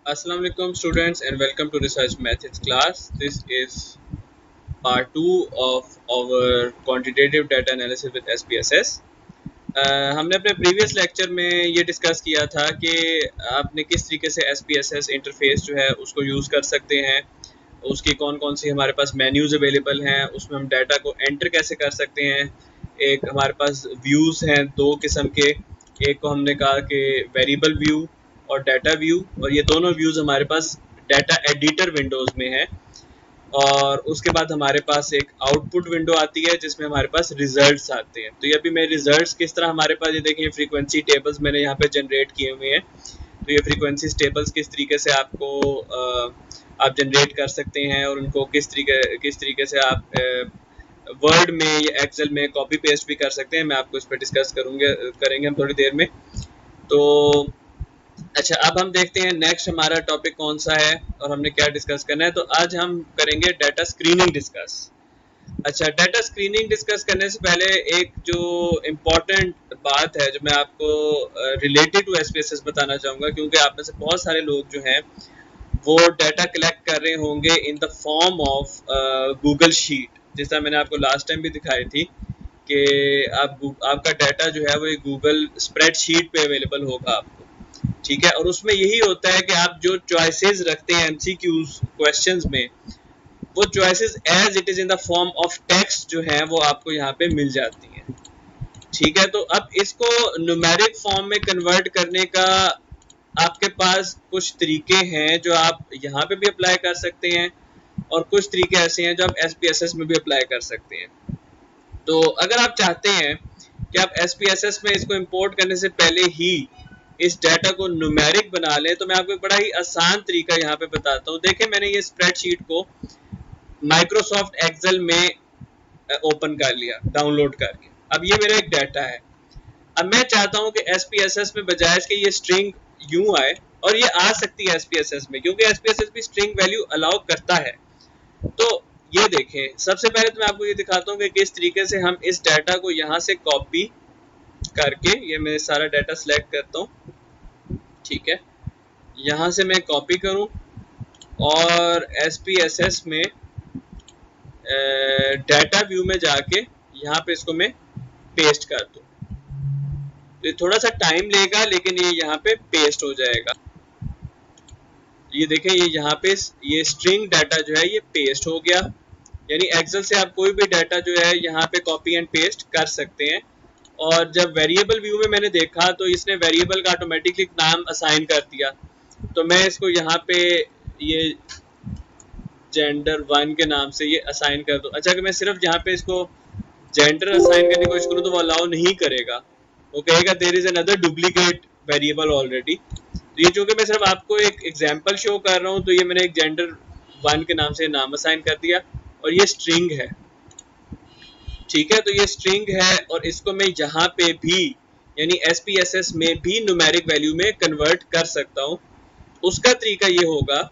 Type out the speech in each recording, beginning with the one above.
Assalamu alaikum students and welcome to research methods class. This is part 2 of our quantitative data analysis with SPSS. हमने अपने previous lecture में ये discuss किया था कि आपने किस तरीके से SPSS इंटरफेस जो है उसको यूज़ कर सकते हैं, उसकी कौन कौन सी हमारे पास मेन्यूज़ अवेलेबल हैं, उसमें हम डाटा को एंटर कैसे कर सकते हैं। एक हमारे पास व्यूज़ हैं दो किस्म के, एक को हमने कहा कि वेरिएबल व्यू और डाटा व्यू, और ये दोनों व्यूज़ हमारे पास डाटा एडिटर विंडोज़ में है। और उसके बाद हमारे पास एक आउटपुट विंडो आती है जिसमें हमारे पास रिजल्ट्स आते हैं। तो ये अभी मैं रिजल्ट्स किस तरह हमारे पास, ये देखें फ्रीक्वेंसी टेबल्स मैंने यहाँ पे जनरेट किए हुए हैं। तो ये फ्रीक्वेंसी टेबल्स किस तरीके से आपको आप जनरेट कर सकते हैं और उनको किस तरीके से आप वर्ड में या एक्सेल में कॉपी पेस्ट भी कर सकते हैं। मैं आपको इस पर डिस्कस करेंगे हम थोड़ी देर में। तो अच्छा, अब हम देखते हैं नेक्स्ट हमारा टॉपिक कौन सा है और हमने क्या डिस्कस करना है। तो आज हम करेंगे डाटा स्क्रीनिंग डिस्कस। अच्छा, डाटा स्क्रीनिंग डिस्कस करने से पहले एक जो इम्पोर्टेंट बात है जो मैं आपको रिलेटेड टू एसपीएसएस बताना चाहूँगा, क्योंकि आप में से बहुत सारे लोग जो हैं वो डाटा कलेक्ट कर रहे होंगे इन the form of Google sheet, जैसा मैंने आपको लास्ट टाइम भी दिखाई थी कि आपका डाटा जो है वो गूगल स्प्रेडशीट पे अवेलेबल होगा आपको, ठीक है। और उसमें यही होता है कि आप जो चॉइसेस रखते हैं एमसीक्यूज क्वेश्चंस में, वो choices as it is in the form of text जो है वो आपको यहाँ पे मिल जाती हैं, ठीक है। तो अब इसको न्यूमेरिक फॉर्म में कन्वर्ट करने का आपके पास कुछ तरीके हैं जो आप यहाँ पे भी अप्लाई कर सकते हैं, और कुछ तरीके ऐसे हैं जो आप एसपीएसएस में भी अप्लाई कर सकते हैं। तो अगर आप चाहते हैं कि आप एसपीएसएस में इसको इंपोर्ट करने से पहले ही इस डाटा को न्यूमेरिक बना लें, तो मैं आपको एक बड़ा ही आसान तरीका यहाँ पे बताता हूँ। देखें, मैंने ये स्प्रेडशीट को माइक्रोसॉफ्ट एक्सेल में ओपन कर लिया डाउनलोड करके। अब ये मेरा एक डाटा है। अब मैं चाहता हूँ कि एसपीएसएस में बजाय इसके ये स्ट्रिंग यूं आए, और ये आ सकती है एसपीएसएस में क्योंकि एसपीएसएस भी स्ट्रिंग वैल्यू अलाउ करता है। तो ये देखें, सबसे पहले तो मैं आपको ये दिखाता हूँ कि किस तरीके से हम इस डाटा को यहाँ से कॉपी करके, ये मैं सारा डाटा सिलेक्ट करता हूँ, ठीक है। यहाँ से मैं कॉपी करूँ और एसपीएसएस में डाटा व्यू में जाके यहाँ पे इसको मैं पेस्ट कर दूँ। ये थोड़ा सा टाइम लेगा लेकिन ये यहाँ पे पेस्ट हो जाएगा। ये देखें, ये यहाँ पे ये स्ट्रिंग डाटा जो है ये पेस्ट हो गया। यानी एक्सेल से आप कोई भी डाटा जो है यहाँ पे कॉपी एंड पेस्ट कर सकते हैं। और जब वेरिएबल व्यू में मैंने देखा तो इसने वेरिएबल का ऑटोमेटिकली नाम असाइन कर दिया। तो मैं इसको यहाँ पे ये जेंडर 1 के नाम से ये असाइन कर दूं। अच्छा, कि मैं सिर्फ यहाँ पे इसको जेंडर असाइन करने की कोशिश करूँ तो वो अलाउ नहीं करेगा, वो कहेगा there is another duplicate variable already. तो ये चूंकि मैं सिर्फ आपको एक एग्जांपल शो कर रहा हूँ, तो ये मैंने एक जेंडर 1 के नाम से नाम असाइन कर दिया, और ये स्ट्रिंग है, ठीक है। तो ये स्ट्रिंग है और इसको मैं यहाँ पे भी यानी एसपीएसएस में भी न्यूमेरिक वैल्यू में कन्वर्ट कर सकता हूँ। उसका तरीका ये होगा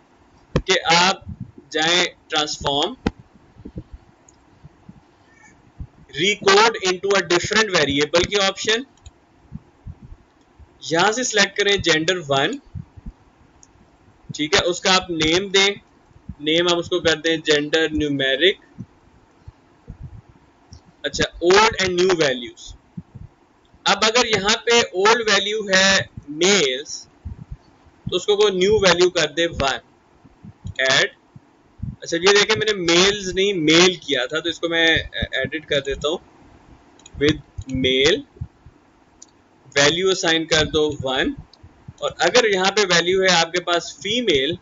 कि आप जाएं transform, Recode into a different variable की ऑप्शन, यहां से सिलेक्ट करें जेंडर 1, ठीक है। उसका आप नेम दें, नेम आप उसको कर दें जेंडर न्यूमेरिक। अच्छा, ओल्ड एंड न्यू वैल्यूज। अब अगर यहाँ पे ओल्ड वैल्यू है मेल्स, तो उसको को न्यू वैल्यू कर दे 1, ऐड। अच्छा, ये देखें मैंने मेल्स नहीं मेल किया था, तो इसको मैं एडिट कर देता हूँ विद मेल, वैल्यू असाइन कर दो 1। और अगर यहाँ पे वैल्यू है आपके पास फीमेल,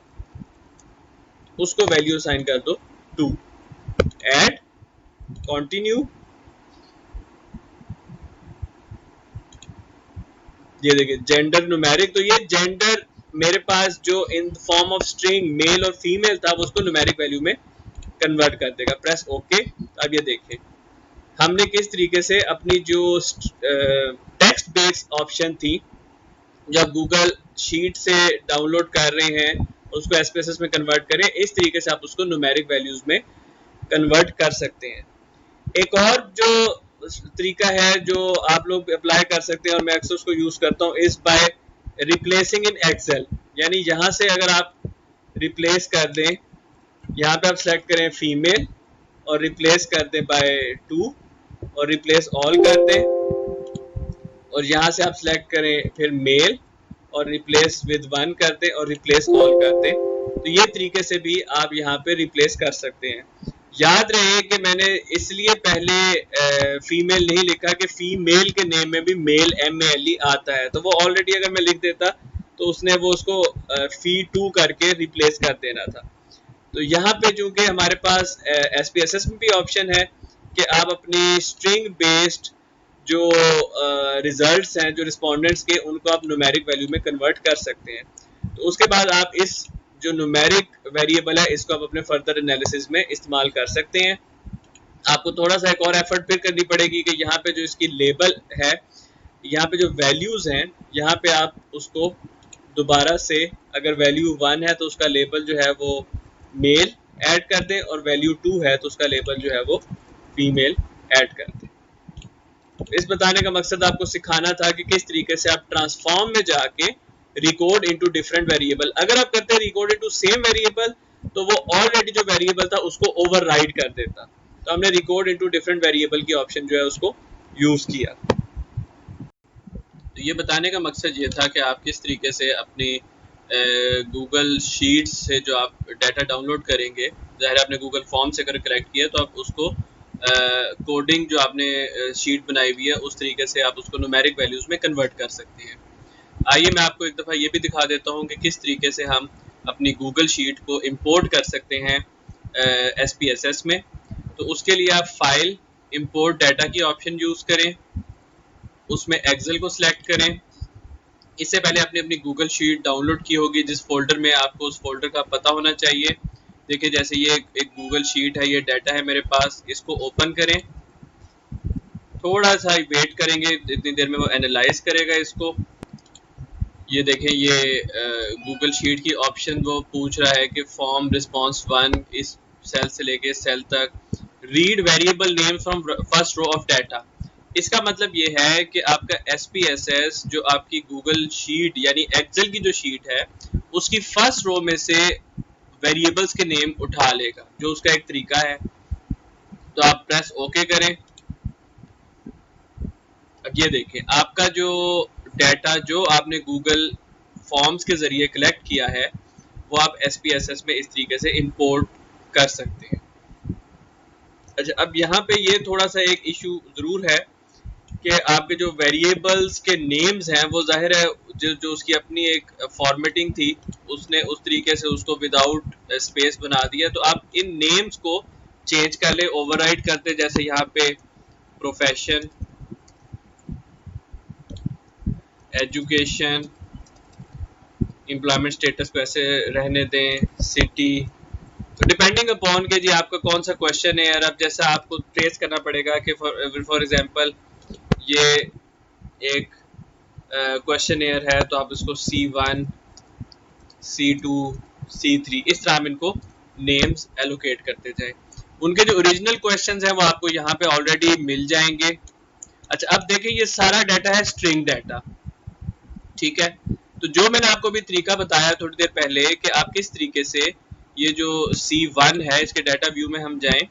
उसको वैल्यू असाइन कर दो 2, ऐड, कंटिन्यू। ये देखिए जेंडर न्यूमेरिक, तो ये जेंडर मेरे पास जो in form of string male और फीमेल था वो उसको न्यूमेरिक वैल्यू में कन्वर्ट कर देगा। Press okay. अब ये देखिए हमने किस तरीके से अपनी जो टेक्स्ट बेस्ड ऑप्शन थी, जब गूगल शीट से डाउनलोड कर रहे हैं उसको एसपीएसएस में कन्वर्ट करें, इस तरीके से आप उसको न्यूमेरिक वैल्यूज में कन्वर्ट कर सकते हैं। एक और जो तरीका है जो आप लोग अप्लाई कर सकते हैं और मैं अक्सर उसको यूज करता हूँ, is by replacing in Excel. यानी यहाँ से अगर आप रिप्लेस कर दें, यहाँ पे आप सेलेक्ट करें फीमेल और रिप्लेस कर दें बाय 2 और रिप्लेस ऑल कर दें, और यहाँ से आप सिलेक्ट करें फिर मेल और रिप्लेस विद 1 कर दें और रिप्लेस ऑल कर दें। तो ये तरीके से भी आप यहाँ पे रिप्लेस कर सकते हैं। याद रहे कि मैंने इसलिए पहले फीमेल नहीं लिखा कि फीमेल के नेम में भी मेल MALE आता है, तो वो ऑलरेडी अगर मैं लिख देता तो उसने वो उसको फी 2 करके रिप्लेस कर देना था। तो यहाँ पे चूंकि हमारे पास SPSS में भी ऑप्शन है कि आप अपनी स्ट्रिंग बेस्ड जो रिजल्ट्स हैं, जो रिस्पोंडेंट्स के, उनको आप न्यूमेरिक वैल्यू में कन्वर्ट कर सकते हैं। तो उसके बाद आप इस जो न्यूमेरिक वेरिएबल है इसको आप अपने फर्दर एनालिसिस में इस्तेमाल कर सकते हैं। आपको थोड़ा सा एक और एफर्ट फिर करनी पड़ेगी कि यहाँ पे जो इसकी लेबल है, यहाँ पे जो वैल्यूज हैं, यहाँ पे आप उसको दोबारा से, अगर वैल्यू 1 है तो उसका लेबल जो है वो मेल ऐड कर दें, और वैल्यू 2 है तो उसका लेबल जो है वो फीमेल ऐड कर दें। इस बताने का मकसद आपको सिखाना था कि किस तरीके से आप ट्रांसफॉर्म में जाके रिकॉर्ड इनटू डिफरेंट वेरिएबल, अगर आप करते हैं रिकॉर्ड इनटू सेम वेरिएबल तो वो ऑलरेडी जो वेरिएबल था उसको ओवरराइड कर देता। तो हमने रिकॉर्ड इनटू डिफरेंट वेरिएबल की ऑप्शन जो है उसको यूज किया। तो ये बताने का मकसद ये था कि आप किस तरीके से अपनी गूगल शीट्स से जो आप डाटा डाउनलोड करेंगे, ज़ाहिर आपने गूगल फॉर्म से अगर कलेक्ट किया तो आप उसको कोडिंग जो आपने शीट बनाई हुई है उस तरीके से आप उसको न्यूमेरिक वैल्यूज़ में कन्वर्ट कर सकते हैं। आइए मैं आपको एक दफ़ा ये भी दिखा देता हूँ कि किस तरीके से हम अपनी गूगल शीट को इंपोर्ट कर सकते हैं SPSS में। तो उसके लिए आप फाइल इंपोर्ट डाटा की ऑप्शन यूज़ करें, उसमें एक्सेल को सिलेक्ट करें। इससे पहले आपने अपनी गूगल शीट डाउनलोड की होगी जिस फोल्डर में, आपको उस फोल्डर का पता होना चाहिए। देखिए जैसे ये एक गूगल शीट है, ये डाटा है मेरे पास, इसको ओपन करें, थोड़ा सा वेट करेंगे, इतनी देर में वो एनालाइज करेगा इसको। ये देखें, ये गूगल शीट की ऑप्शन वो पूछ रहा है कि फॉर्म रिस्पॉन्स 1 इस सेल से लेके सेल तक, read variable name from first row of data. इसका मतलब ये है कि आपका SPSS जो आपकी गूगल शीट यानी एक्सेल की जो शीट है उसकी फर्स्ट रो में से वेरिएबल्स के नेम उठा लेगा, जो उसका एक तरीका है। तो आप प्रेस ओके करें। अब ये देखें, आपका जो डाटा जो आपने गूगल फॉर्म्स के जरिए कलेक्ट किया है वो आप SPSS में इस तरीके से इंपोर्ट कर सकते हैं। अच्छा, अब यहाँ पे ये थोड़ा सा एक इशू जरूर है कि आपके जो वेरिएबल्स के नेम्स हैं वो जाहिर है जो उसकी अपनी एक फॉर्मेटिंग थी, उसने उस तरीके से उसको विदाउट स्पेस बना दिया। तो आप इन नेम्स को चेंज कर ले, ओवरराइड करते, जैसे यहाँ पे प्रोफेशन, एजुकेशन, एम्प्लॉयमेंट स्टेटस को ऐसे रहने दें, सिटी। तो डिपेंडिंग अपॉन के जी आपका कौन सा क्वेश्चन है, और अब जैसा आपको ट्रेस करना पड़ेगा कि फॉर एग्जांपल ये एक क्वेश्चन है तो आप इसको C1, C2, C3 इस तरह हम इनको नेम्स एलोकेट करते जाएं। उनके जो ओरिजिनल क्वेश्चंस हैं वो आपको यहाँ पे ऑलरेडी मिल जाएंगे। अच्छा, अब देखें ये सारा डाटा है स्ट्रिंग डाटा, ठीक है। तो जो मैंने आपको भी तरीका बताया थोड़ी देर पहले कि आप किस तरीके से ये जो C1 है इसके डाटा व्यू में हम जाएं,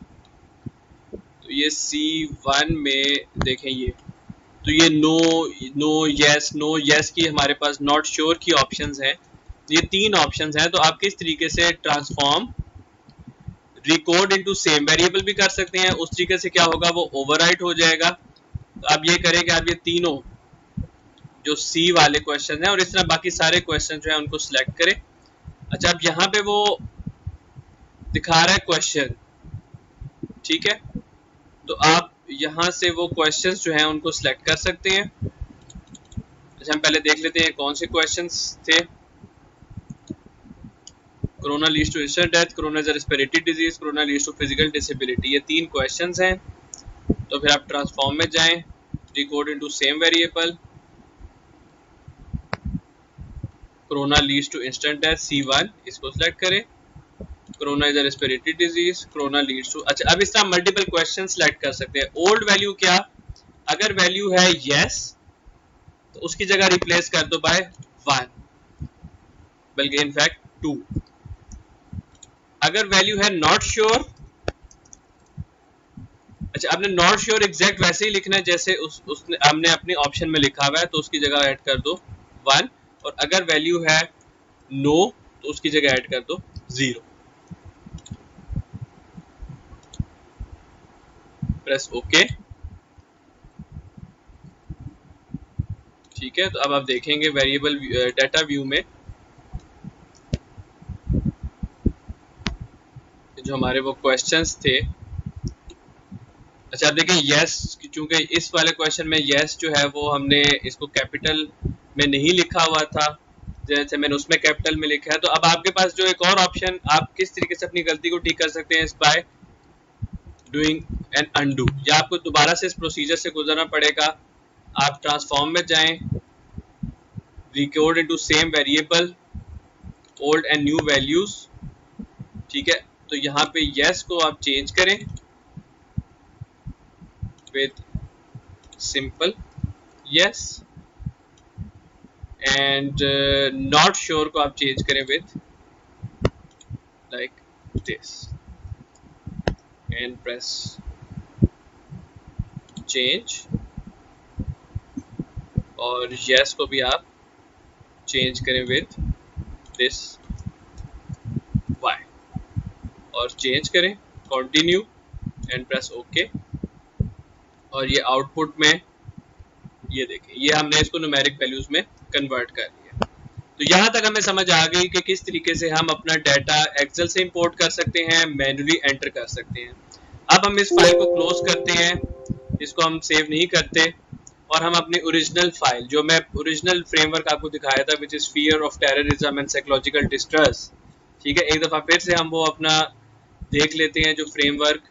तो ये C1 में देखें, ये तो ये नो यस की हमारे पास नॉट श्योर की ऑप्शंस हैं। ये 3 ऑप्शंस हैं। तो आप किस तरीके से transform record into same variable भी कर सकते हैं, उस तरीके से क्या होगा वो ओवरराइट हो जाएगा। तो आप ये करें कि आप ये तीनों जो C वाले क्वेश्चन हैं और इस तरह बाकी सारे क्वेश्चन जो है उनको सिलेक्ट करें। अच्छा, अब यहाँ पे वो दिखा रहा है क्वेश्चन, ठीक है। तो आप यहाँ से वो क्वेश्चंस जो हैं उनको सिलेक्ट कर सकते हैं। अच्छा, हम पहले देख लेते हैं कौन से क्वेश्चंस थे। Corona leads to instant death, corona is a respiratory disease, corona leads to physical disability, ये 3 क्वेश्चंस हैं। तो फिर आप ट्रांसफॉर्म में जाएं, record into same variable, corona leads to instant death C1 इसको सिलेक्ट करें, corona is a respiratory disease, corona leads to. अच्छा, अब इस तरह मल्टीपल क्वेश्चन सिलेक्ट कर सकते हैं। ओल्ड वैल्यू क्या, अगर वैल्यू है यस तो उसकी जगह रिप्लेस कर दो बाय 1, बल्कि इनफैक्ट 2। अगर वैल्यू है नॉट श्योर, अच्छा आपने नॉट श्योर एग्जैक्ट वैसे ही लिखना है जैसे उसने हमने अपने ऑप्शन में लिखा हुआ है, तो उसकी जगह ऐड कर दो 1, और अगर वैल्यू है नो तो उसकी जगह ऐड कर दो 0। Press okay. ठीक है, तो अब आप देखेंगे वेरिएबल डाटा व्यू में जो हमारे वो क्वेश्चंस थे। अच्छा आप देखें यस, चूंकि इस वाले क्वेश्चन में यस जो है वो हमने इसको कैपिटल में नहीं लिखा हुआ था, जैसे मैंने उसमें कैपिटल में लिखा है। तो अब आपके पास जो एक और ऑप्शन, आप किस तरीके से अपनी गलती को ठीक कर सकते हैं, इस बाय डूइंग एन अनडू, या आपको दोबारा से इस प्रोसीजर से गुजरना पड़ेगा। आप ट्रांसफॉर्म में जाएं, record into same variable old and new values. ठीक है, तो यहाँ पे यस को आप चेंज करें with simple yes, and not sure को आप चेंज करें with like this, and press change, और यस को भी आप चेंज करें विद दिस वाई, और चेंज करें कंटिन्यू एंड प्रेस ओके। और ये आउटपुट में ये देखें, ये हमने इसको न्यूमेरिक वैल्यूज में कन्वर्ट कर लिया। तो यहाँ तक हमें समझ आ गई कि किस तरीके से हम अपना डाटा एक्सेल से इंपोर्ट कर सकते हैं, मैन्युअली एंटर कर सकते हैं। अब हम इस फाइल को क्लोज करते हैं, इसको हम सेव नहीं करते, और हम अपनी ओरिजिनल फाइल, जो मैं ओरिजिनल फ्रेमवर्क आपको दिखाया था, which is fear of terrorism and psychological distress. ठीक है, एक दफ़ा फिर से हम वो अपना देख लेते हैं, जो फ्रेमवर्क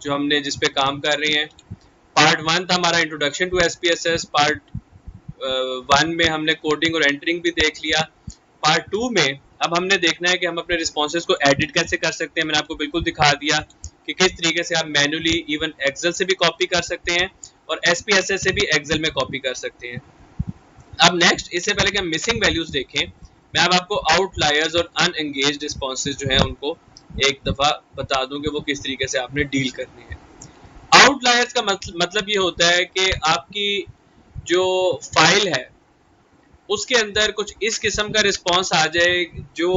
जो हमने जिस पे काम कर रहे हैं। पार्ट 1 था हमारा इंट्रोडक्शन टू एसपीएसएस। पार्ट 1 में हमने कोडिंग और एंटरिंग भी देख लिया। पार्ट 2 में अब हमने देखना है कि हम अपने रिस्पॉन्सेज को एडिट कैसे कर सकते हैं। मैंने आपको बिल्कुल दिखा दिया कि किस तरीके से आप मैन्युअली इवन एक्सेल से भी कॉपी कर सकते हैं और एसपीएसएस से भी एक्सेल में कॉपी कर सकते हैं। अब नेक्स्ट, इससे पहले कि हम मिसिंग वैल्यूज देखें, मैं अब आपको आउटलायर्स और अनएंगेज्ड रिस्पॉन्सेज जो है उनको एक दफ़ा बता दूं कि वो किस तरीके से आपने डील करने हैं। आउटलायर्स का मतलब ये होता है कि आपकी जो फाइल है उसके अंदर कुछ इस किस्म का रिस्पांस आ जाए जो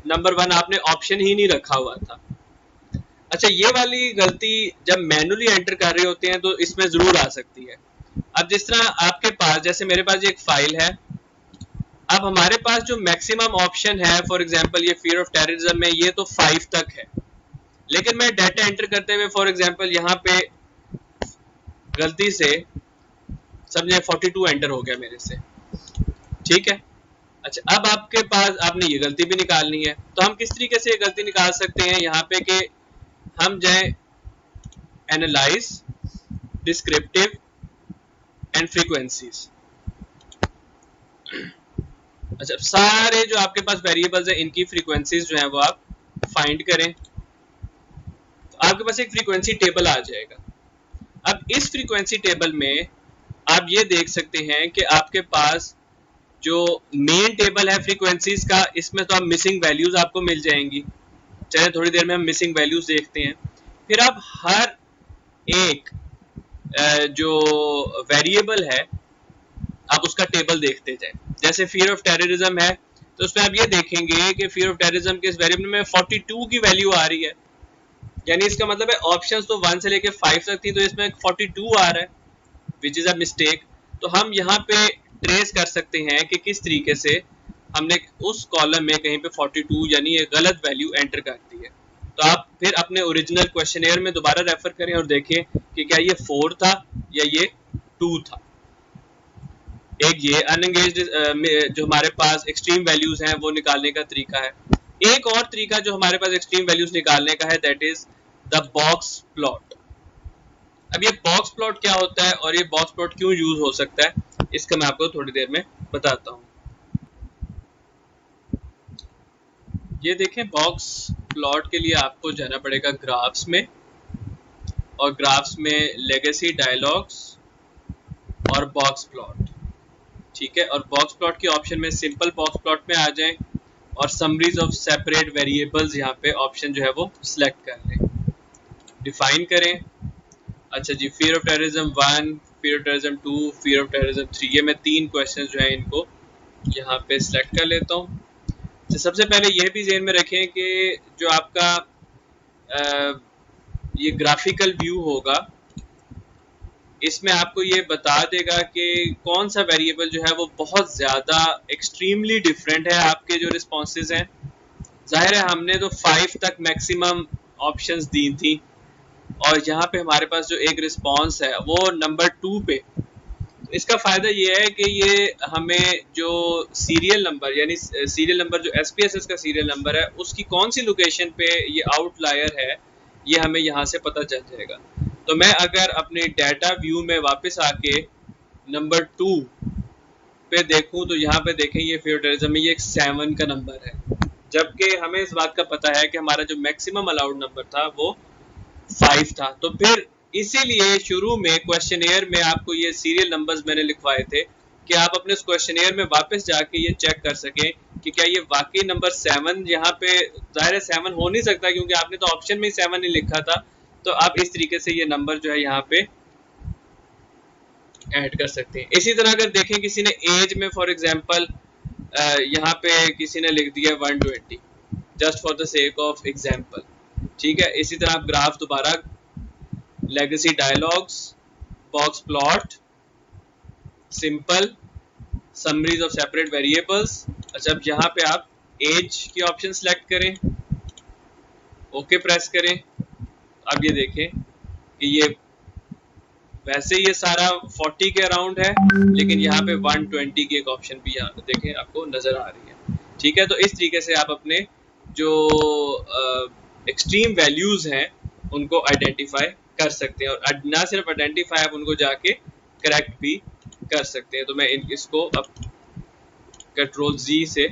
नंबर 1 आपने ऑप्शन ही नहीं रखा हुआ था। अच्छा, ये वाली गलती जब मैन्युअली एंटर कर रहे होते हैं तो इसमें जरूर आ सकती है। अब जिस तरह आपके पास, जैसे मेरे पास एक फाइल है, अब हमारे पास जो मैक्सिमम ऑप्शन है, फॉर एग्जांपल ये फियर ऑफ टेररिज्म में ये तो 5 तक है, लेकिन मैं डाटा एंटर करते हुए फॉर एग्जांपल यहाँ पे गलती से समझे 42 एंटर हो गया मेरे से। ठीक है, अच्छा अब आपके पास आपने ये गलती भी निकालनी है, तो हम किस तरीके से ये गलती निकाल सकते हैं यहाँ पे कि हम जाए एनालाइज डिस्क्रिप्टिव एंड फ्रीक्वेंसीज। अच्छा, सारे जो आपके पास वेरिएबल्स हैं इनकी फ्रीक्वेंसीज जो है वो आप फाइंड करें, तो आपके पास एक फ्रीक्वेंसी टेबल आ जाएगा। अब इस फ्रीक्वेंसी टेबल में आप ये देख सकते हैं कि आपके पास जो मेन टेबल है फ्रीक्वेंसीज का, इसमें तो आप मिसिंग वैल्यूज आपको मिल जाएंगी। चलिए थोड़ी देर में हम मिसिंग वैल्यूज देखते हैं। फिर आप हर एक जो वेरिएबल है आप उसका टेबल देखते जाएं। जैसे फियर ऑफ टेररिज्म है तो उसमें आप ये देखेंगे कि फियर ऑफ टेररिज्म के इस वेरिएबल में 42 की वैल्यू आ रही है, यानी इसका मतलब है ऑप्शंस तो 1 से लेके 5 तक थी, तो इसमें 42 आ रहा है, विच इज अ मिस्टेक। तो हम यहाँ पे ट्रेस कर सकते हैं कि किस तरीके से हमने उस कॉलम में कहीं पे 42 यानी एक गलत वैल्यू एंटर कर दी है। तो आप फिर अपने ओरिजिनल क्वेश्चनेयर में दोबारा रेफर करें और देखें कि क्या ये 4 था या ये 2 था। एक ये अनएंगेज्ड जो हमारे पास एक्सट्रीम वैल्यूज हैं वो निकालने का तरीका है। एक और तरीका जो हमारे पास एक्सट्रीम वैल्यूज निकालने का है, that is the box plot. अब ये बॉक्स प्लॉट क्या होता है और ये बॉक्स प्लॉट क्यों यूज हो सकता है, इसका मैं आपको थोड़ी देर में बताता हूँ। ये देखें, बॉक्स प्लॉट के लिए आपको जाना पड़ेगा ग्राफ्स में, और ग्राफ्स में लेगेसी डायलॉग्स और बॉक्स प्लॉट। ठीक है, और बॉक्स प्लॉट के ऑप्शन में सिंपल बॉक्स प्लॉट में आ जाएं, और समरीज ऑफ सेपरेट वेरिएबल्स यहाँ पे ऑप्शन जो है वो सिलेक्ट कर लें, डिफाइन करें। अच्छा जी, fear of terrorism 1, fear of terrorism 2, fear of terrorism 3, ये मैं 3 क्वेश्चन जो है इनको यहाँ पे सिलेक्ट कर लेता हूँ। तो सबसे पहले ये भी ज़हन में रखें कि जो आपका ये ग्राफिकल व्यू होगा इसमें आपको ये बता देगा कि कौन सा वेरिएबल जो है वो बहुत ज़्यादा एक्सट्रीमली डिफरेंट है आपके जो रिस्पॉन्सेज हैं। जाहिर है हमने तो 5 तक मैक्सिमम ऑप्शंस दी थी और यहाँ पे हमारे पास जो एक रिस्पॉन्स है वो नंबर 2 पे। इसका फ़ायदा ये है कि ये हमें जो सीरियल नंबर यानी सीरियल नंबर जो SPSS का सीरियल नंबर है उसकी कौन सी लोकेशन पे ये आउटलायर है ये हमें यहाँ से पता चल जाएगा। तो मैं अगर अपने डाटा व्यू में वापस आके नंबर 2 पे देखूं तो यहाँ पे देखें ये फेवरेटिज्म में ये एक 7 का नंबर है, जबकि हमें इस बात का पता है कि हमारा जो मैक्सिमम अलाउड नंबर था वो 5 था। तो फिर इसीलिए शुरू में क्वेश्चनेयर में आपको ये सीरियल नंबर्स मैंने लिखवाए थे कि आप अपने उस क्वेश्चनेयर में वापस जाके ये चेक कर सकें कि क्या ये वाकई नंबर 7 यहाँ पे, जाहिर है 7 हो नहीं सकता क्योंकि आपने तो ऑप्शन में ही 7 नहीं लिखा था। तो आप इस तरीके से ये नंबर जो है यहाँ पे ऐड कर सकते हैं। इसी तरह अगर देखें किसी ने एज में फॉर एग्जांपल यहाँ पे किसी ने लिख दिया 120 just for the sake of example, ठीक है। इसी तरह आप ग्राफ दोबारा legacy dialogues, box plot, simple, summaries of separate variables. अच्छा, अब यहाँ पे आप एज की ऑप्शन सेलेक्ट करें, ओके प्रेस करें। अब ये देखें कि ये वैसे ये सारा 40 के अराउंड है लेकिन यहाँ पे 120 की एक ऑप्शन भी यहाँ पे देखें आपको नजर आ रही है, ठीक है। तो इस तरीके से आप अपने जो एक्सट्रीम वैल्यूज हैं उनको आइडेंटिफाई कर सकते हैं और ना सिर्फ आइडेंटिफाई आप उनको जाके करेक्ट भी कर सकते हैं। तो मैं इसको अब कंट्रोल Z से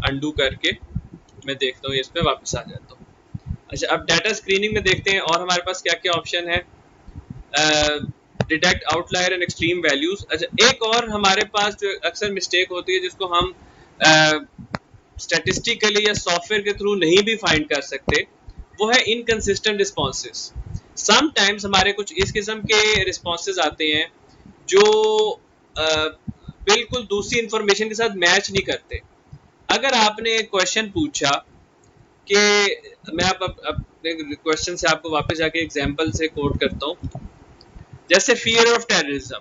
अंडू करके मैं देखता हूँ, इस पे वापस आ जाता हूँ। अच्छा, अब डाटा स्क्रीनिंग में देखते हैं और हमारे पास क्या क्या ऑप्शन है। Detect outlier and extreme values. अच्छा, एक और हमारे पास जो अक्सर मिस्टेक होती है जिसको हम स्टैटिस्टिकली या सॉफ्टवेयर के थ्रू नहीं भी फाइंड कर सकते, वो है इनकंसिस्टेंट रिस्पॉन्सेज। समटाइम्स हमारे कुछ इस किस्म के रिस्पॉन्सेज आते हैं जो बिल्कुल दूसरी इंफॉर्मेशन के साथ मैच नहीं करते। अगर आपने एक क्वेश्चन पूछा कि मैं आप अपने क्वेश्चन से आपको वापस जाके एग्जांपल से कोट करता हूँ, जैसे फियर ऑफ टेररिज्म।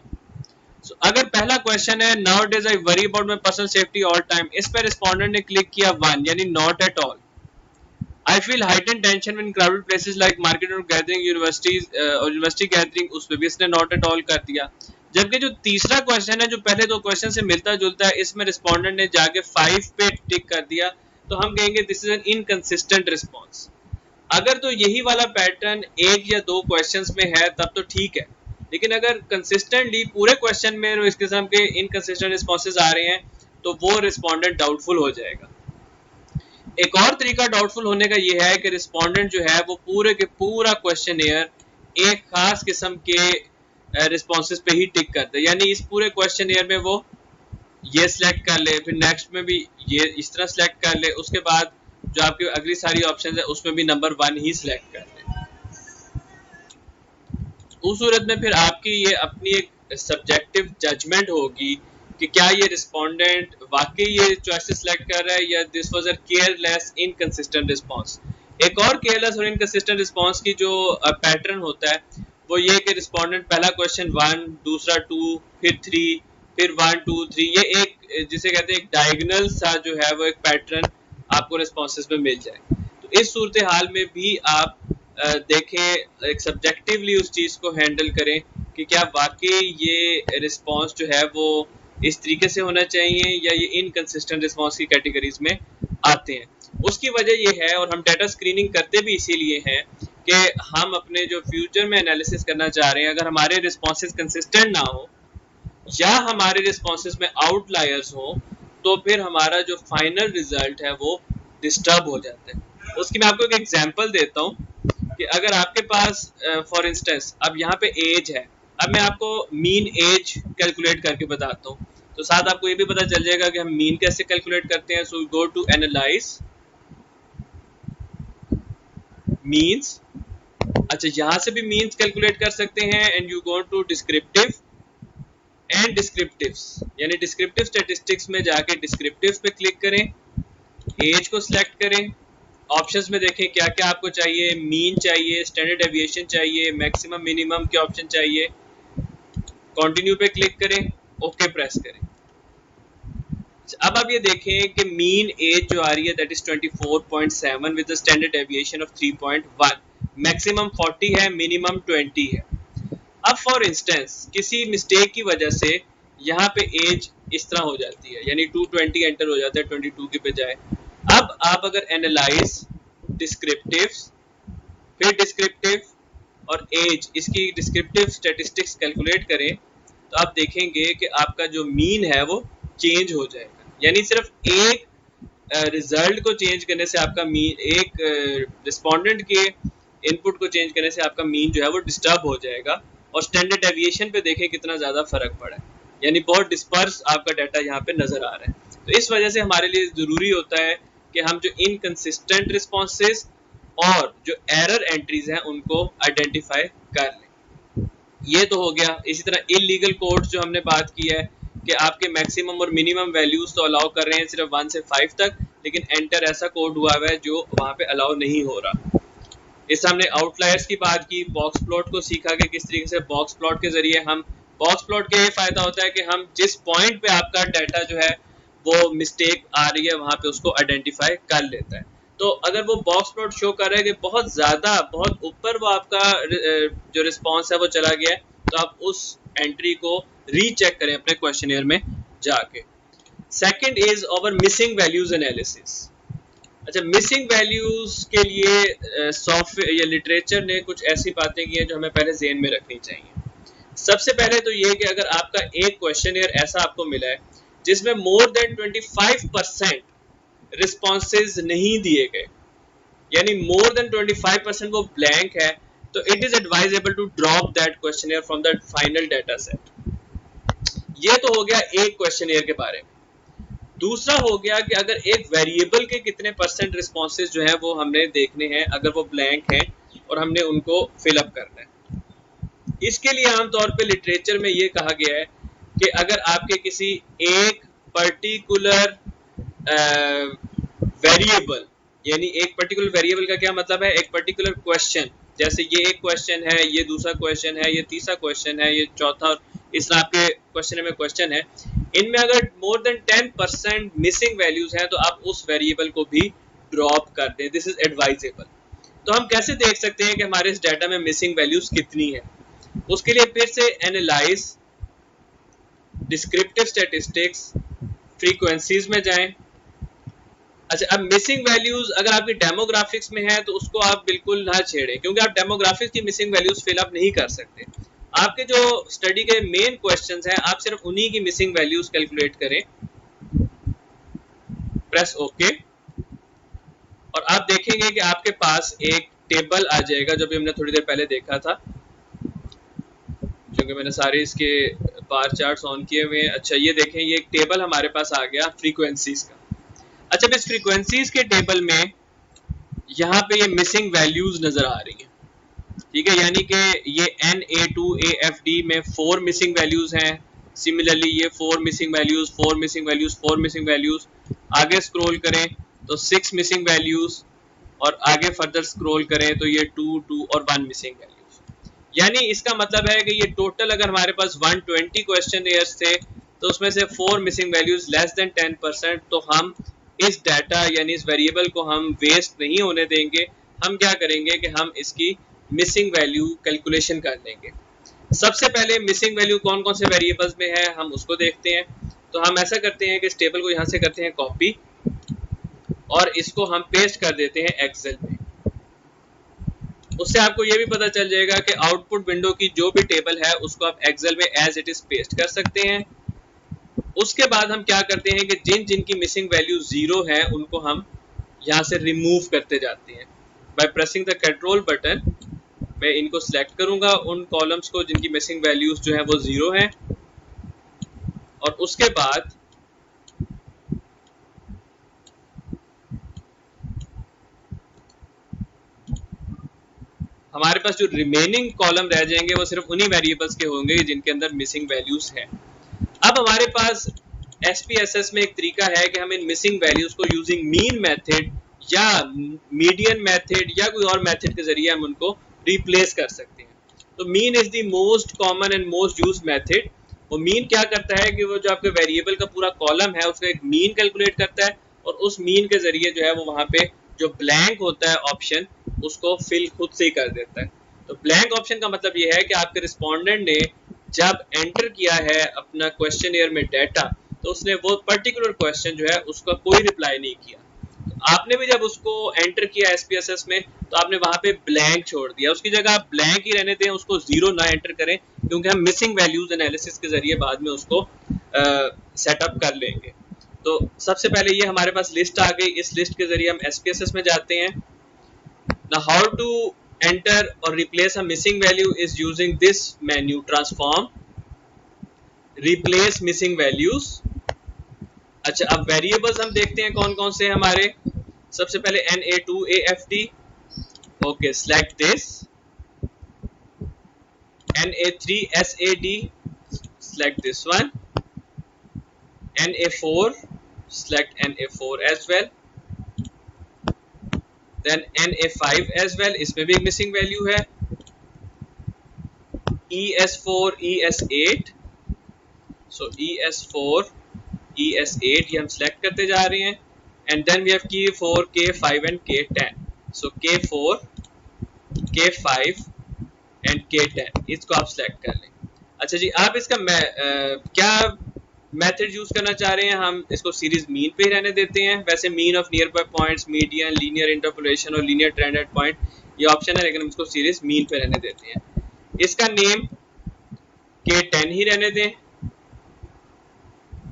So, अगर पहला क्वेश्चन है now days I worry about my personal safety all time, इस पर रिस्पोंडेंट ने क्लिक किया 1 यानी not at all. I feel heighten tension when crowded places like market और गैदरिंग यूनिवर्सिटीज और यूनिवर्सिटी गैदरिंग, उस पर भी इसने नॉट एट ऑल कर दिया। जबकि जो तीसरा क्वेश्चन है जो पहले दो क्वेश्चन से मिलता जुलता है, इसमें रिस्पोंडेंट ने जाके 5 पे टिक कर दिया, तो हम कहेंगे this is an inconsistent response. अगर तो यही वाला पैटर्न एक या दो क्वेश्चंस में है तब तो ठीक है, लेकिन अगर कंसिस्टेंटली पूरे क्वेश्चन में इस किस्म के इनकंसिस्टेंट रिस्पॉन्सेज आ रहे हैं तो वो रिस्पोंडेंट डाउटफुल हो जाएगा। एक और तरीका डाउटफुल होने का ये है कि रिस्पोंडेंट जो है वो पूरे के पूरा क्वेश्चनेयर एक खास किस्म के रिस्पॉन्सेज पे ही टिक करते हैं, यानी इस पूरे क्वेश्चनेयर में वो ये सिलेक्ट कर ले, फिर नेक्स्ट में भी ये इस तरह सिलेक्ट कर ले, उसके बाद जो आपकी अगली सारी ऑप्शन है उसमें भी नंबर 1 ही सिलेक्ट कर ले। उस सूरत में फिर आपकी ये अपनी एक सब्जेक्टिव जजमेंट होगी कि क्या ये रिस्पोंडेंट वाकई ये चॉइसेस सिलेक्ट कर रहा है या this was a careless inconsistent response. एक और केयरलेस और इनकंसिस्टेंट रिस्पांस की जो पैटर्न होता है वो ये कि रिस्पोंडेंट पहला क्वेश्चन 1, दूसरा 2, फिर 3, फिर 1 2 3, ये एक जिसे कहते हैं एक डायगोनल सा जो है वो एक पैटर्न आपको रिस्पॉन्सेज में मिल जाए। तो इस सूरत हाल में भी आप देखें, एक सब्जेक्टिवली उस चीज़ को हैंडल करें कि क्या वाकई ये रिस्पांस जो है वो इस तरीके से होना चाहिए या ये इनकंसिस्टेंट रिस्पांस की कैटेगरीज में आते हैं। उसकी वजह ये है और हम डाटा स्क्रीनिंग करते भी इसीलिए हैं कि हम अपने जो फ्यूचर में एनालिसिस करना चाह रहे हैं, अगर हमारे रिस्पॉन्सेज कंसिस्टेंट ना हो या हमारे रिस्पॉन्सेज में आउटलायर्स हो तो फिर हमारा जो फाइनल रिजल्ट है वो डिस्टर्ब हो जाता है। उसकी मैं आपको एक एग्जांपल देता हूँ कि अगर आपके पास फॉर इंस्टेंस अब यहाँ पे एज है, अब मैं आपको मीन एज कैलकुलेट करके बताता हूँ। तो साथ आपको ये भी पता चल जाएगा कि हम मीन कैसे कैलकुलेट करते हैं। So go to analyse means. अच्छा, यहां से भी मीन्स कैलकुलेट कर सकते हैं। And you go to descriptive and descriptives, यानी डिस्क्रिप्टिव स्टैटिस्टिक्स में जाके डिस्क्रिप्टिव पे क्लिक करें, एज को सिलेक्ट करें, ऑप्शंस में देखें क्या क्या आपको चाहिए, मीन चाहिए, स्टैंडर्ड डेविएशन चाहिए, मैक्सिमम मिनिमम के ऑप्शन चाहिए, कंटिन्यू पे क्लिक करें, ओके प्रेस करें। अब आप ये देखें कि मीन एज जो आ रही है that is 24.7 with the standard deviation of 3.1, maximum 40 है, मिनिमम 20 है। अब फॉर इंस्टेंस किसी मिस्टेक की वजह से यहाँ पे एज इस तरह हो जाती है, यानी 220 एंटर हो जाता है 22 के बजाय। अब आप अगर एनालाइज डिस्क्रिप्टिव्स, फिर डिस्क्रिप्टिव और एज, इसकी डिस्क्रिप्टिव स्टैटिस्टिक्स कैलकुलेट करें तो आप देखेंगे कि आपका जो मीन है वो चेंज हो जाएगा। यानी सिर्फ एक रिजल्ट को चेंज करने से आपका मीन, एक रिस्पोंडेंट के इनपुट को चेंज करने से आपका मीन जो है वो डिस्टर्ब हो जाएगा। और स्टैंडर्ड डेविएशन पे देखें कितना ज़्यादा फर्क पड़ा है, यानी बहुत डिस्पर्स आपका डाटा यहाँ पे नज़र आ रहा है। तो इस वजह से हमारे लिए ज़रूरी होता है कि हम जो इनकंसिस्टेंट रिस्पॉन्सेज और जो एरर एंट्रीज हैं उनको आइडेंटिफाई कर लें। ये तो हो गया। इसी तरह इलीगल कोड्स जो हमने बात की है कि आपके मैक्सिमम और मिनिमम वैल्यूज तो अलाउ कर रहे हैं सिर्फ 1 से 5 तक, लेकिन एंटर ऐसा कोड हुआ है जो वहाँ पे अलाउ नहीं हो रहा। इस हमने आउटलायर्स की बात की, बॉक्स प्लॉट को सीखा कि किस तरीके से बॉक्स प्लॉट के जरिए हम, बॉक्स प्लॉट का ये फायदा होता है कि हम जिस पॉइंट पे आपका डाटा जो है वो मिस्टेक आ रही है वहां पे उसको आइडेंटिफाई कर लेता है। तो अगर वो बॉक्स प्लॉट शो कर रहा है कि बहुत ज्यादा, बहुत ऊपर वो आपका जो रिस्पॉन्स है वो चला गया है, तो आप उस एंट्री को रीचेक करें अपने क्वेश्चनियर में जाके। Second is over missing values analysis. अच्छा, मिसिंग वैल्यूज के लिए सॉफ्टवेयर या लिटरेचर ने कुछ ऐसी बातें की हैं जो हमें पहले ज़हन में रखनी चाहिए। सबसे पहले तो ये कि अगर आपका एक क्वेश्चनियर ऐसा आपको मिला है जिसमें मोर देन 25% रिस्पॉन्सेज नहीं दिए गए, यानी मोर देन 25% वो ब्लैंक है, तो it is advisable to drop that questionnaire from that final data set. ये तो हो गया एक क्वेश्चनियर के बारे में। दूसरा हो गया कि अगर एक वेरिएबल के कितने परसेंट रिस्पॉन्सेज जो है वो हमने देखने हैं अगर वो ब्लैंक हैं और हमने उनको फिलअप करना है। इसके लिए आमतौर पे लिटरेचर में ये कहा गया है कि अगर आपके किसी एक पर्टिकुलर वेरिएबल, यानी एक पर्टिकुलर वेरिएबल का क्या मतलब है, एक पर्टिकुलर क्वेश्चन, जैसे ये एक क्वेश्चन है, ये दूसरा क्वेश्चन है, ये तीसरा क्वेश्चन है, ये चौथा, इस तरह आपके क्वेश्चन में क्वेश्चन है, इनमें अगर मोर देन 10% मिसिंग वैल्यूज हैं तो आप उस वेरिएबल को भी ड्रॉप कर दें। This is advisable. तो हम कैसे देख सकते हैं कि हमारे इस डाटा में मिसिंग वैल्यूज कितनी है? उसके लिए फिर से एनालाइज डिस्क्रिप्टिव स्टैटिस्टिक्स, फ्रीक्वेंसीज में जाएं। अच्छा, अब मिसिंग वैल्यूज अगर आपकी डेमोग्राफिक्स में है तो उसको आप बिल्कुल ना छेड़ें, क्योंकि आप डेमोग्राफिक्स की मिसिंग वैल्यूज फिलअप नहीं कर सकते। आपके जो स्टडी के मेन क्वेश्चंस हैं आप सिर्फ उन्हीं की मिसिंग वैल्यूज कैलकुलेट करें, प्रेस ओके, और आप देखेंगे कि आपके पास एक टेबल आ जाएगा जो भी हमने थोड़ी देर पहले देखा था, क्योंकि मैंने सारे इसके बार चार्ट्स ऑन किए हुए हैं। अच्छा, ये देखें, ये एक टेबल हमारे पास आ गया फ्रीक्वेंसीज का। अच्छा, इस फ्रीक्वेंसीज के टेबल में यहाँ पे ये मिसिंग वैल्यूज नजर आ रही है, ठीक है, यानी कि ये NA2AFD में 4 मिसिंग वैल्यूज हैं। सिमिलरली ये 4 missing values, 4 missing values, 4 missing values. आगे स्क्रॉल करें तो 6 मिसिंग वैल्यूज, और आगे फर्दर स्क्रॉल करें तो ये 2, 2 और 1 मिसिंग वैल्यूज। यानी इसका मतलब है कि ये टोटल अगर हमारे पास 120 क्वेश्चन थे तो उसमें से 4 मिसिंग वैल्यूज लेस देन 10%, तो हम इस डाटा यानी इस वेरिएबल को हम वेस्ट नहीं होने देंगे। हम क्या करेंगे कि हम इसकी मिसिंग वैल्यू कैलकुलेशन कर लेंगे। सबसे पहले मिसिंग वैल्यू कौन कौन से वेरिएबल्स में है हम उसको देखते हैं। तो हम ऐसा करते हैं कि इस टेबल को यहाँ से करते हैं कॉपी, और इसको हम पेस्ट कर देते हैं एक्सेल में। उससे आपको ये भी पता चल जाएगा कि आउटपुट विंडो की जो भी टेबल है उसको आप एक्सेल में एज इट इज पेस्ट कर सकते हैं। उसके बाद हम क्या करते हैं कि जिन जिन की मिसिंग वैल्यू 0 है उनको हम यहाँ से रिमूव करते जाते हैं by pressing the control button. मैं इनको सिलेक्ट करूंगा उन कॉलम्स को जिनकी मिसिंग वैल्यूज जो है वो 0 हैं, और उसके बाद हमारे पास जो रिमेनिंग कॉलम रह जाएंगे वो सिर्फ उन्हीं वेरिएबल्स के होंगे जिनके अंदर मिसिंग वैल्यूज हैं। अब हमारे पास SPSS में एक तरीका है कि हम इन मिसिंग वैल्यूज को यूजिंग मीन मेथड या मीडियन मेथड या कोई और मेथड के जरिए हम उनको रिप्लेस कर सकते हैं। तो mean is the most common and most used method. वो मीन क्या करता है कि वो जो आपके वेरिएबल का पूरा कॉलम है उसका एक मीन कैलकुलेट करता है और उस मीन के जरिए जो है वो वहां पे जो ब्लैंक होता है ऑप्शन उसको फिल खुद से ही कर देता है। तो ब्लैंक ऑप्शन का मतलब ये है कि आपके रिस्पोंडेंट ने जब एंटर किया है अपना क्वेश्चनियर में डाटा तो उसने वो पर्टिकुलर क्वेश्चन जो है उसका कोई रिप्लाई नहीं किया। तो आपने भी जब उसको एंटर किया SPSS में तो आपने वहां पे ब्लैंक छोड़ दिया, उसकी जगह आप ब्लैंक ही रहने दें, उसको जीरो ना एंटर करें क्योंकि हम मिसिंग वैल्यूज एनालिसिस के जरिए बाद में उसको सेटअप कर लेंगे। तो सबसे पहले ये हमारे पास लिस्ट आ गई, इस लिस्ट के जरिए हम SPSS में जाते हैं। Now how to enter or replace a missing value is using this menu transform replace missing values। अच्छा, अब वेरिएबल्स हम देखते हैं कौन कौन से हैं हमारे। सबसे पहले NA2AFT, okay select this। NA3SAD, select this one। NA4, select NA4 as well। then NA5 as well, इसमें भी एक मिसिंग वैल्यू है। ES4 ES8, so ES4 ES8 ये हम सेलेक्ट करते जा रहे हैं। And then we have K4 K5 and K10, so K4 K5 and K10 इसको आप सेलेक्ट कर लें। अच्छा जी, आप इसका क्या मेथड यूज करना चाह रहे हैं? हम इसको सीरीज मीन पे ही रहने देते हैं। वैसे mean of near by points, median, linear interpolation और लीनियर ट्रेंड एट पॉइंट ये ऑप्शन है, लेकिन हम इसको सीरीज मीन पे रहने देते हैं। इसका नेम K10 ही रहने दें।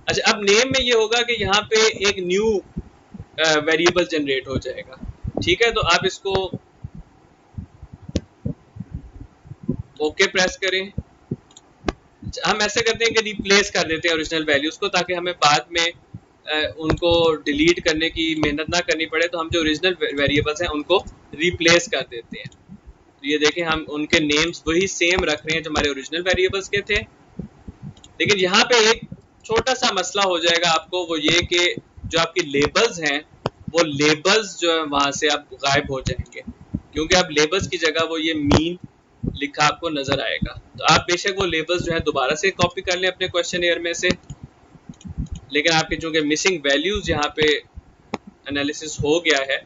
अच्छा, अब नेम में ये होगा कि यहाँ पे एक न्यू वेरिएबल जनरेट हो जाएगा, ठीक है। तो आप इसको ओके प्रेस करें। हम ऐसे करते हैं कि रिप्लेस कर देते हैं ओरिजिनल वैल्यूज को ताकि हमें बाद में उनको डिलीट करने की मेहनत ना करनी पड़े। तो हम जो ओरिजिनल वेरिएबल्स हैं उनको रिप्लेस कर देते हैं। तो ये देखें, हम उनके नेम्स वही सेम रख रहे हैं जो हमारे ओरिजिनल वेरिएबल्स के थे। लेकिन यहाँ पे एक छोटा सा मसला हो जाएगा आपको, वो ये कि जो आपकी लेबल्स हैं वो लेबल्स जो है वहां से आप गायब हो जाएंगे, क्योंकि आप लेबल्स की जगह वो ये मीन लिखा आपको नजर आएगा। तो आप बेशक वो लेबल्स जो है दोबारा से कॉपी कर लें अपने क्वेश्चनियर में से, लेकिन आपके चूंकि मिसिंग वैल्यूज यहाँ पे एनालिसिस हो गया है,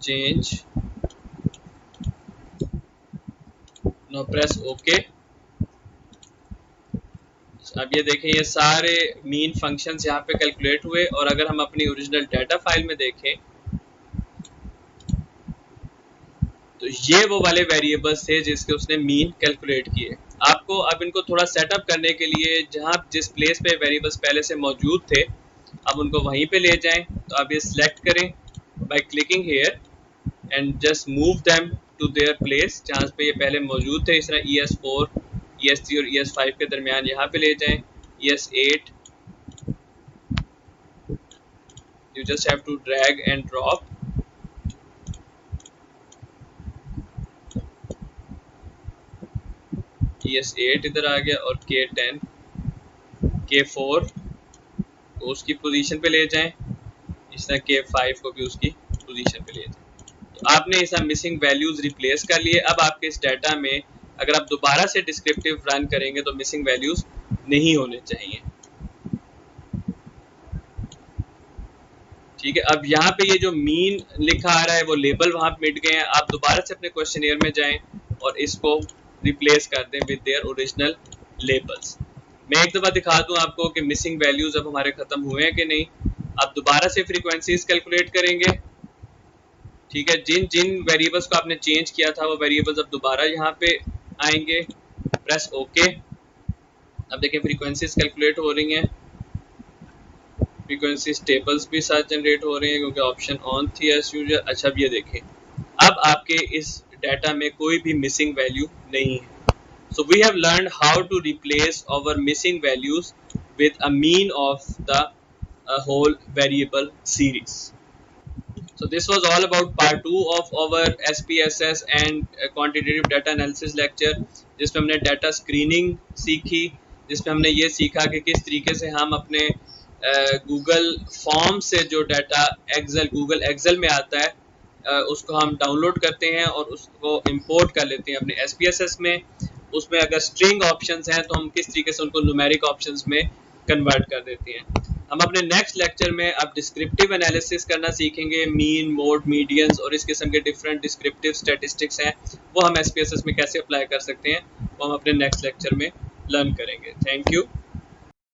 चेंज, नो प्रेस ओके। अब ये देखें, ये सारे मीन फंक्शंस यहाँ पे कैलकुलेट हुए। और अगर हम अपनी ओरिजिनल डाटा फाइल में देखें तो ये वो वाले वेरिएबल्स थे जिसके उसने मीन कैलकुलेट किए। आपको अब इनको थोड़ा सेटअप करने के लिए जहाँ जिस प्लेस पे वेरिएबल्स पहले से मौजूद थे अब उनको वहीं पे ले जाएं। तो आप ये सिलेक्ट करें by clicking here and just move them to their place जहाँ पे ये पहले मौजूद थे। इस तरह ES4 ES3 और ES5 के दरमियान यहाँ पे ले जाएं। ES8 you just have to drag and drop। ES8 इधर आ गया और K10 K4 को उसकी पोजीशन पे ले जाएं, इस तरह K5 को भी उसकी पोजीशन पे ले जाएं। तो आपने इस मिसिंग वैल्यूज रिप्लेस कर लिए। अब आपके इस डाटा में अगर आप दोबारा से डिस्क्रिप्टिव रन करेंगे तो मिसिंग वैल्यूज नहीं होने चाहिए, ठीक है। अब यहाँ पे ये जो मीन लिखा आ रहा है वो लेबल वहां पे मिट गए हैं। आप दोबारा से अपने क्वेश्चनियर में जाएं और इसको रिप्लेस कर दें विद देयर ओरिजिनल लेबल्स। मैं एक दफ़ा दिखा दूं आपको कि मिसिंग वैल्यूज अब हमारे ख़त्म हुए हैं कि नहीं। आप दोबारा से फ्रीक्वेंसीज कैलकुलेट करेंगे, ठीक है। जिन जिन वेरिएबल्स को आपने चेंज किया था वो वेरिएबल्स अब दोबारा यहाँ पे आएंगे। Press okay. अब देखिए फ्रीक्वेंसीज कैलकुलेट हो रही हैं, फ्रीक्वेंसीज टेबल्स भी साथ जनरेट हो रहे हैं क्योंकि ऑप्शन ऑन थी एज यूजुअल। अच्छा, अब ये देखें, अब आपके इस डाटा में कोई भी मिसिंग वैल्यू नहीं है। So we have learned how to replace our missing values with a mean of the whole variable series. So this was all about part 2 of our SPSS and quantitative data analysis lecture, जिसमें हमने data screening सीखी, जिसमें हमने ये सीखा कि किस तरीके से हम अपने गूगल फॉर्म से जो डाटा गूगल एक्सेल में आता है उसको हम डाउनलोड करते हैं और उसको इंपोर्ट कर लेते हैं अपने SPSS में. उसमें अगर स्ट्रिंग ऑप्शंस हैं तो हम किस तरीके से उनको न्यूमेरिक ऑप्शंस में कन्वर्ट कर देते हैं. हम अपने नेक्स्ट लेक्चर में अब डिस्क्रिप्टिव एनालिसिस करना सीखेंगे. मीन, मोड, मीडियंस और इस किस्म के डिफरेंट डिस्क्रिप्टिव स्टैटिस्टिक्स हैं, वो हम SPSS में कैसे अप्लाई कर सकते हैं, वो हम अपने नेक्स्ट लेक्चर में लर्न करेंगे. Thank you.